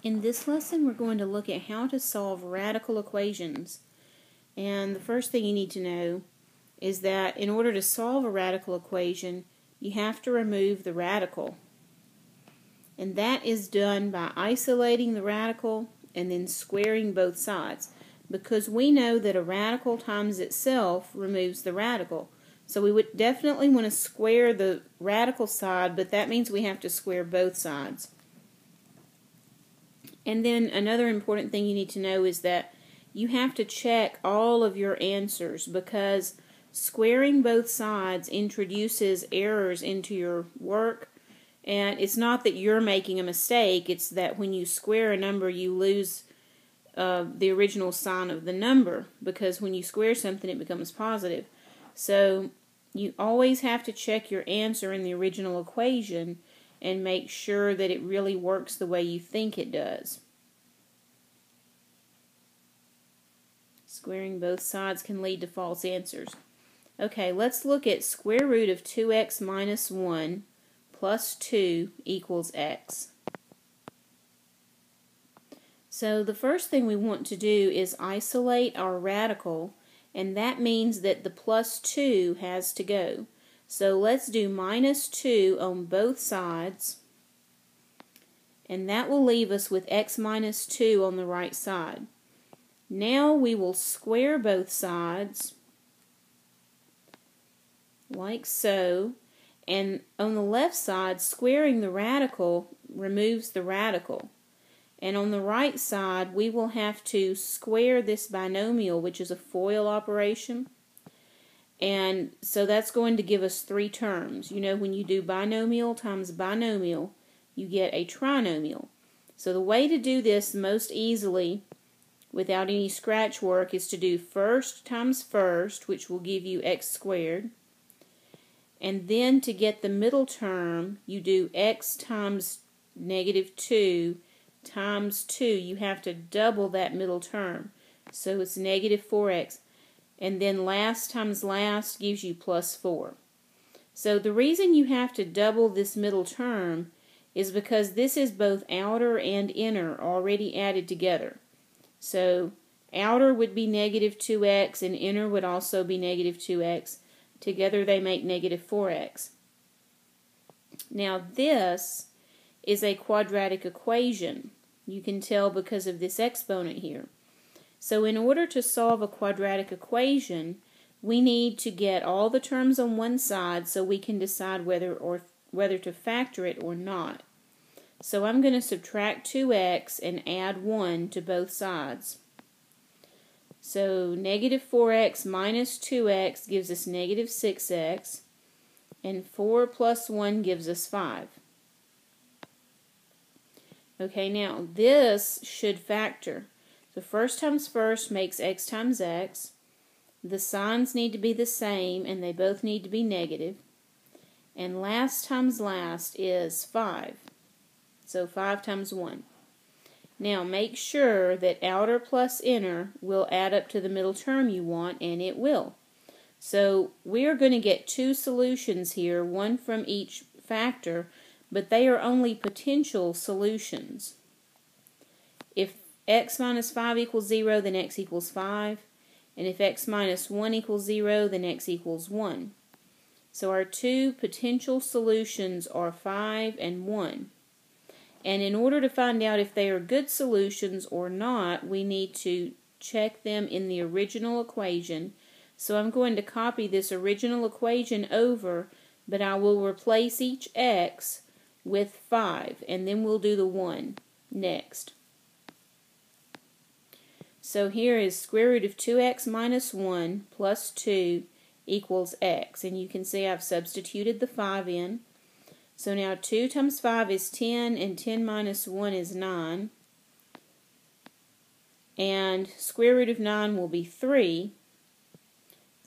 In this lesson, we're going to look at how to solve radical equations. And the first thing you need to know is that in order to solve a radical equation, you have to remove the radical. And that is done by isolating the radical and then squaring both sides, because we know that a radical times itself removes the radical. So we would definitely want to square the radical side, but that means we have to square both sides. And then another important thing you need to know is that you have to check all of your answers, because squaring both sides introduces errors into your work. And it's not that you're making a mistake, it's that when you square a number you lose the original sign of the number, because when you square something it becomes positive. So you always have to check your answer in the original equation and make sure that it really works the way you think it does. Squaring both sides can lead to false answers. Okay, let's look at square root of 2x minus 1 plus 2 equals x. So the first thing we want to do is isolate our radical, and that means that the plus 2 has to go. So let's do minus 2 on both sides, and that will leave us with x minus 2 on the right side. Now we will square both sides, like so, and on the left side, squaring the radical removes the radical. And on the right side, we will have to square this binomial, which is a FOIL operation. And so that's going to give us 3 terms. You know, when you do binomial times binomial, you get a trinomial. So the way to do this most easily, without any scratch work, is to do first times first, which will give you x squared. And then to get the middle term, you do x times negative 2 times 2. You have to double that middle term. So it's negative 4x. And then last times last gives you plus 4. So the reason you have to double this middle term is because this is both outer and inner already added together. So outer would be negative 2x and inner would also be negative 2x. Together they make negative 4x. Now this is a quadratic equation. You can tell because of this exponent here. So in order to solve a quadratic equation, we need to get all the terms on one side so we can decide whether to factor it or not. So I'm going to subtract 2x and add 1 to both sides. So negative 4x minus 2x gives us negative 6x, and 4 plus 1 gives us 5. Okay, now this should factor. So first times first makes x times x. The signs need to be the same, and they both need to be negative. And last times last is 5. So 5 times 1. Now make sure that outer plus inner will add up to the middle term you want, and it will. So we're going to get 2 solutions here, one from each factor, but they are only potential solutions. If x minus 5 equals 0, then x equals 5. And if x minus 1 equals 0, then x equals 1. So our 2 potential solutions are 5 and 1. And in order to find out if they are good solutions or not, we need to check them in the original equation. So I'm going to copy this original equation over, but I will replace each x with 5, and then we'll do the 1 next. So here is square root of 2x minus 1 plus 2 equals x. And you can see I've substituted the 5 in. So now 2 times 5 is 10, and 10 minus 1 is 9. And square root of 9 will be 3.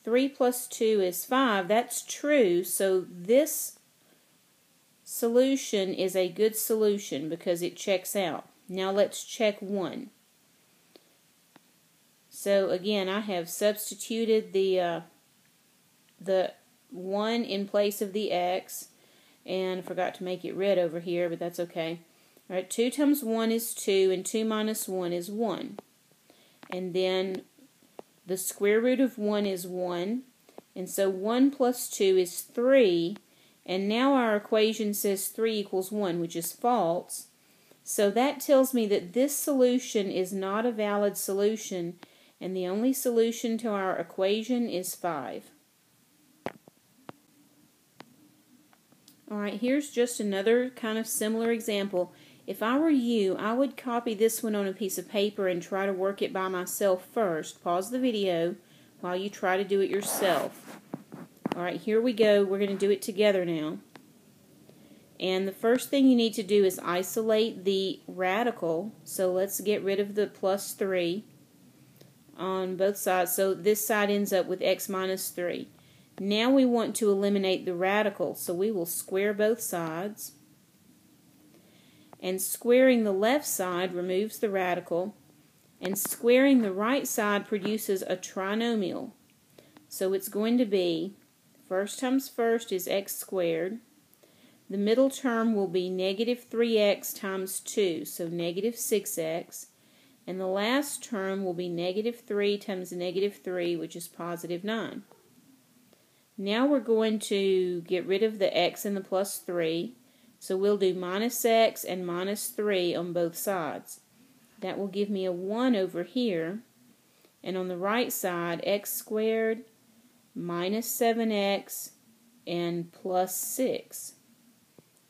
3 plus 2 is 5. That's true, so this solution is a good solution because it checks out. Now let's check 1. So again, I have substituted the 1 in place of the x, and I forgot to make it red over here, but that's okay. Alright, 2 times 1 is 2, and 2 minus 1 is 1. And then the square root of 1 is 1, and so 1 plus 2 is 3, and now our equation says 3 equals 1, which is false. So that tells me that this solution is not a valid solution, and the only solution to our equation is 5. Alright, here's just another kind of similar example. If I were you, I would copy this one on a piece of paper and try to work it by myself first. Pause the video while you try to do it yourself. Alright, here we go. We're going to do it together now. And the first thing you need to do is isolate the radical. So let's get rid of the plus 3 on both sides. So this side ends up with x minus 3. Now we want to eliminate the radical, so we will square both sides. And squaring the left side removes the radical, and squaring the right side produces a trinomial. So it's going to be first times first is x squared. The middle term will be negative 3x times 2, so negative 6x. And the last term will be negative 3 times negative 3, which is positive 9. Now we're going to get rid of the x and the plus 3. So we'll do minus x and minus 3 on both sides. That will give me a 1 over here. And on the right side, x squared minus 7x and plus 6.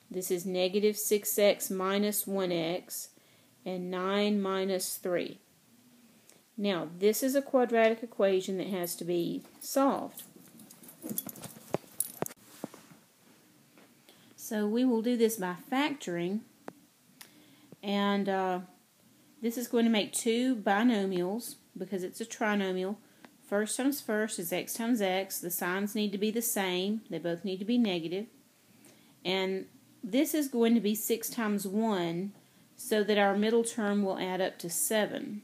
This is negative 6x minus 1x and 9 minus 3. Now, this is a quadratic equation that has to be solved. So we will do this by factoring, and this is going to make two binomials because it's a trinomial. First times first is x times x. The signs need to be the same. They both need to be negative. And this is going to be 6 times 1, so that our middle term will add up to 7.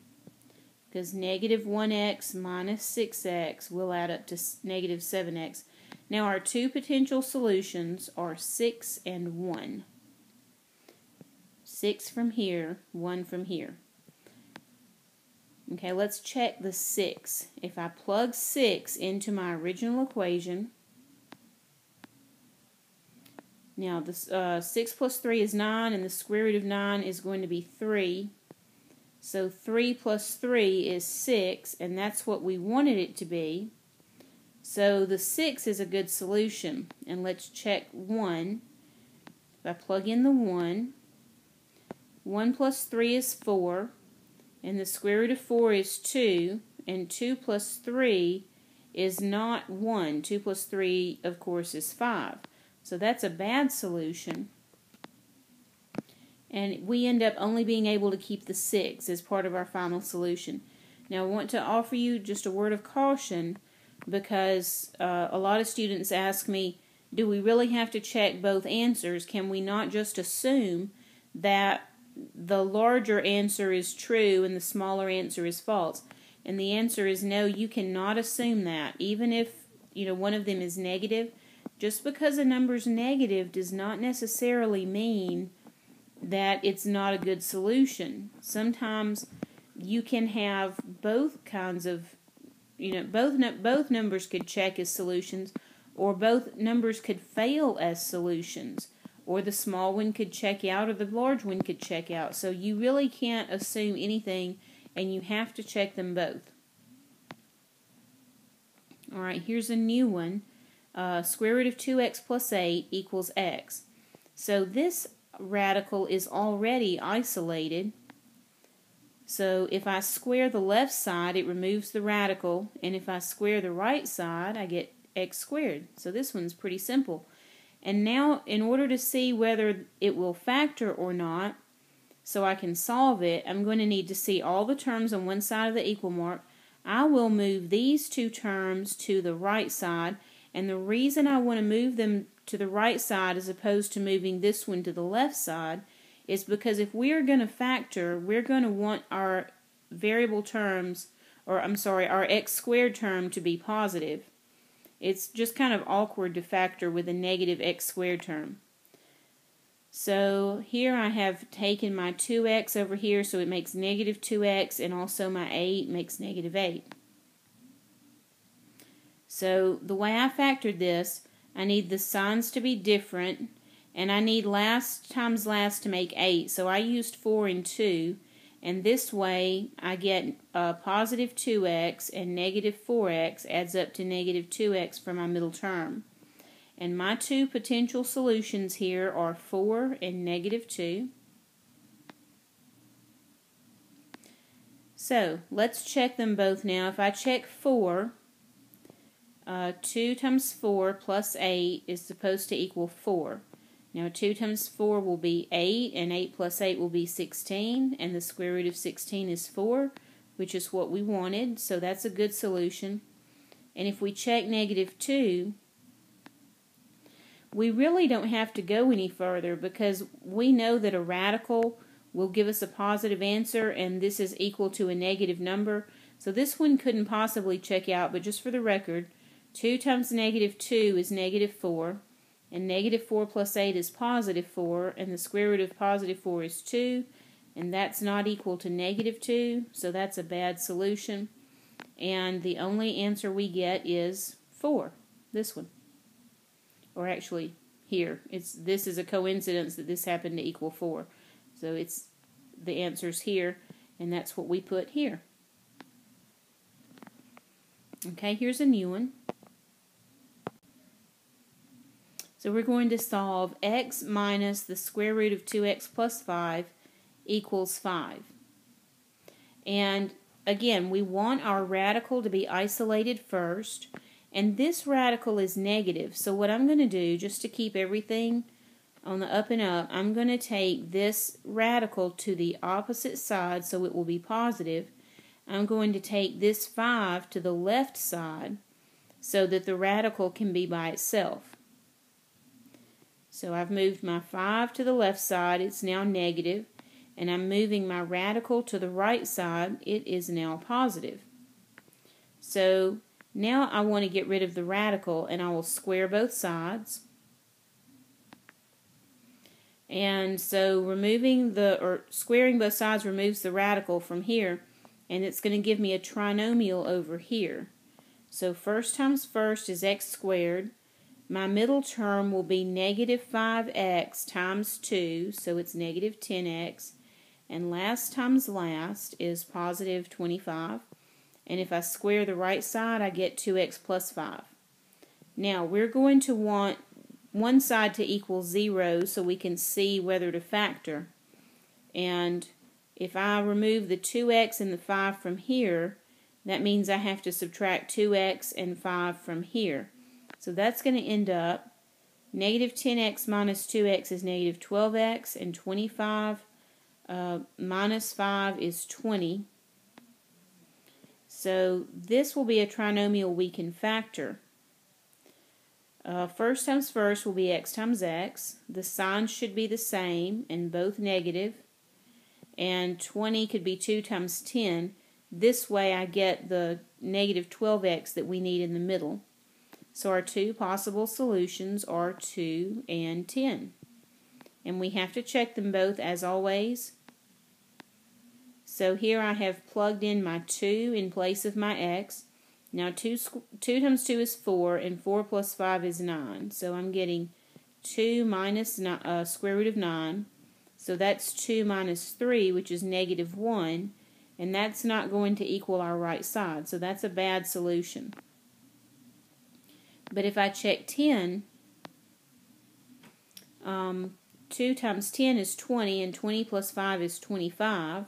Because negative 1x minus 6x will add up to negative 7x. Now our two potential solutions are 6 and 1. 6 from here, 1 from here. Okay, let's check the 6. If I plug 6 into my original equation, now this 6 plus 3 is 9, and the square root of 9 is going to be 3. So 3 plus 3 is 6, and that's what we wanted it to be. So the 6 is a good solution. And let's check 1. If I plug in the 1, 1 plus 3 is 4, and the square root of 4 is 2, and 2 plus 3 is not 1. 2 plus 3, of course, is 5. So that's a bad solution. And we end up only being able to keep the 6 as part of our final solution. Now I want to offer you just a word of caution, because a lot of students ask me, do we really have to check both answers? Can we not just assume that the larger answer is true and the smaller answer is false? And the answer is no, you cannot assume that. Even if one of them is negative, just because a number is negative does not necessarily mean that it's not a good solution. Sometimes you can have both kinds of, both numbers could check as solutions, or both numbers could fail as solutions, or the small one could check out, or the large one could check out. So you really can't assume anything, and you have to check them both. Alright, here's a new one. Square root of 2x plus 8 equals x. So this radical is already isolated. So if I square the left side, it removes the radical, and if I square the right side, I get x squared. So this one's pretty simple. And now, in order to see whether it will factor or not, so I can solve it, I'm going to need to see all the terms on one side of the equal mark. I will move these two terms to the right side, and the reason I want to move them to the right side as opposed to moving this one to the left side is because if we are going to factor, we're going to want our variable terms, or our x squared term to be positive. It's just kind of awkward to factor with a negative x squared term. So here I have taken my 2x over here, so it makes negative 2x, and also my 8 makes negative 8. So the way I factored this, I need the signs to be different, and I need last times last to make 8. So I used 4 and 2, and this way I get positive 2x, and negative 4x adds up to negative 2x for my middle term. And my two potential solutions here are 4 and negative 2. So let's check them both now. If I check 4, 2 times 4 plus 8 is supposed to equal 4. Now 2 times 4 will be 8, and 8 plus 8 will be 16, and the square root of 16 is 4, which is what we wanted, so that's a good solution. And if we check negative 2, we really don't have to go any further because we know that a radical will give us a positive answer, and this is equal to a negative number. So this one couldn't possibly check out, but just for the record, 2 times negative 2 is negative 4, and negative 4 plus 8 is positive 4, and the square root of positive 4 is 2, and that's not equal to negative 2, so that's a bad solution. And the only answer we get is 4, this one. Or actually, here, this is a coincidence that this happened to equal 4. So it's the answer's here, and that's what we put here. Okay, here's a new one. So we're going to solve x minus the square root of 2x plus 5 equals 5. And again, we want our radical to be isolated first. And this radical is negative, so what I'm going to do, just to keep everything on the up and up, I'm going to take this radical to the opposite side so it will be positive. I'm going to take this 5 to the left side so that the radical can be by itself. So I've moved my 5 to the left side, it's now negative, and I'm moving my radical to the right side, it is now positive. So now I want to get rid of the radical, and I will square both sides. And so squaring both sides removes the radical from here, and it's going to give me a trinomial over here. So first times first is x squared. My middle term will be negative 5x times 2, so it's negative 10x. And last times last is positive 25. And if I square the right side, I get 2x plus 5. Now, we're going to want one side to equal 0 so we can see whether to factor. And if I remove the 2x and the 5 from here, that means I have to subtract 2x and 5 from here. So that's going to end up negative 10x minus 2x is negative 12x, and 25 minus 5 is 20. So this will be a trinomial we can factor. First times first will be x times x. The signs should be the same and both negative. And 20 could be 2 times 10. This way I get the negative 12x that we need in the middle. So our two possible solutions are 2 and 10. And we have to check them both as always. So here I have plugged in my 2 in place of my x. Now 2 times 2 is 4, and 4 plus 5 is 9. So I'm getting 2 minus square root of 9. So that's 2 minus 3, which is negative 1. And that's not going to equal our right side. So that's a bad solution. But if I check 10, 2 times 10 is 20, and 20 plus 5 is 25.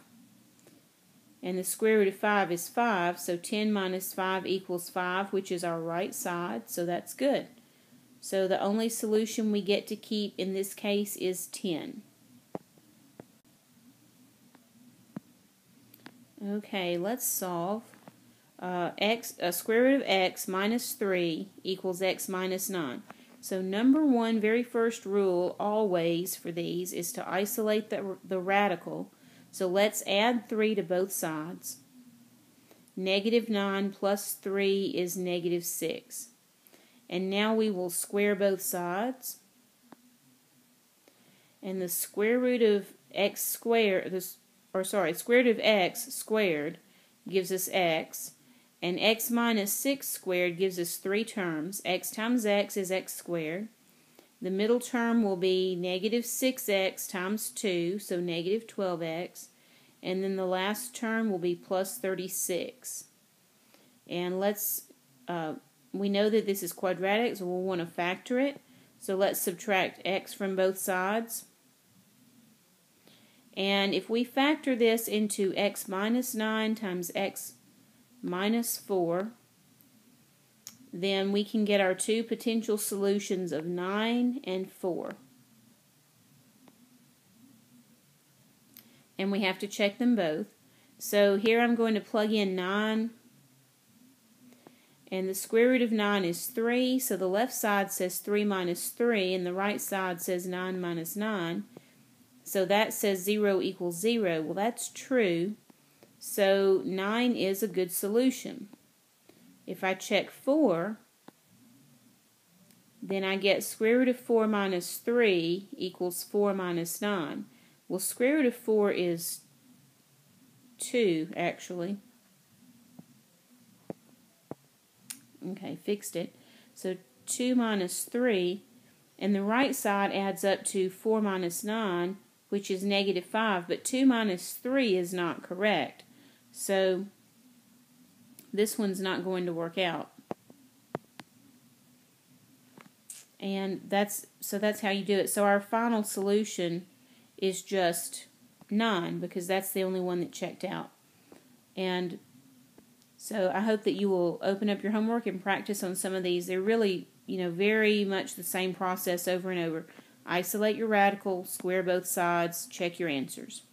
And the square root of 5 is 5, so 10 minus 5 equals 5, which is our right side, so that's good. So the only solution we get to keep in this case is 10. Okay, let's solve. Square root of x minus 3 equals x minus 9. So number one, very first rule always for these is to isolate the radical. So let's add 3 to both sides. Negative 9 plus 3 is negative 6. And now we will square both sides. And the square root of x squared, square root of x squared gives us x. And x minus 6 squared gives us three terms. X times x is x squared. The middle term will be negative 6x times 2, so negative 12x. And then the last term will be plus 36. And we know that this is quadratic, so we'll want to factor it. So let's subtract x from both sides. And if we factor this into x minus 9 times x minus 4, then we can get our two potential solutions of 9 and 4. And we have to check them both. So here I'm going to plug in 9. And the square root of 9 is 3, so the left side says 3 minus 3, and the right side says 9 minus 9. So that says 0 equals 0. Well, that's true. So 9 is a good solution. If I check 4, then I get square root of 4 minus 3 equals 4 minus 9. Well, square root of 4 is 2, actually. Okay, fixed it. So 2 minus 3, and the right side adds up to 4 minus 9, which is negative 5, but 2 minus 3 is not correct. So this one's not going to work out. And that's how you do it. So our final solution is just 9, because that's the only one that checked out. And so I hope that you will open up your homework and practice on some of these. They're really, very much the same process over and over. Isolate your radical, square both sides, check your answers.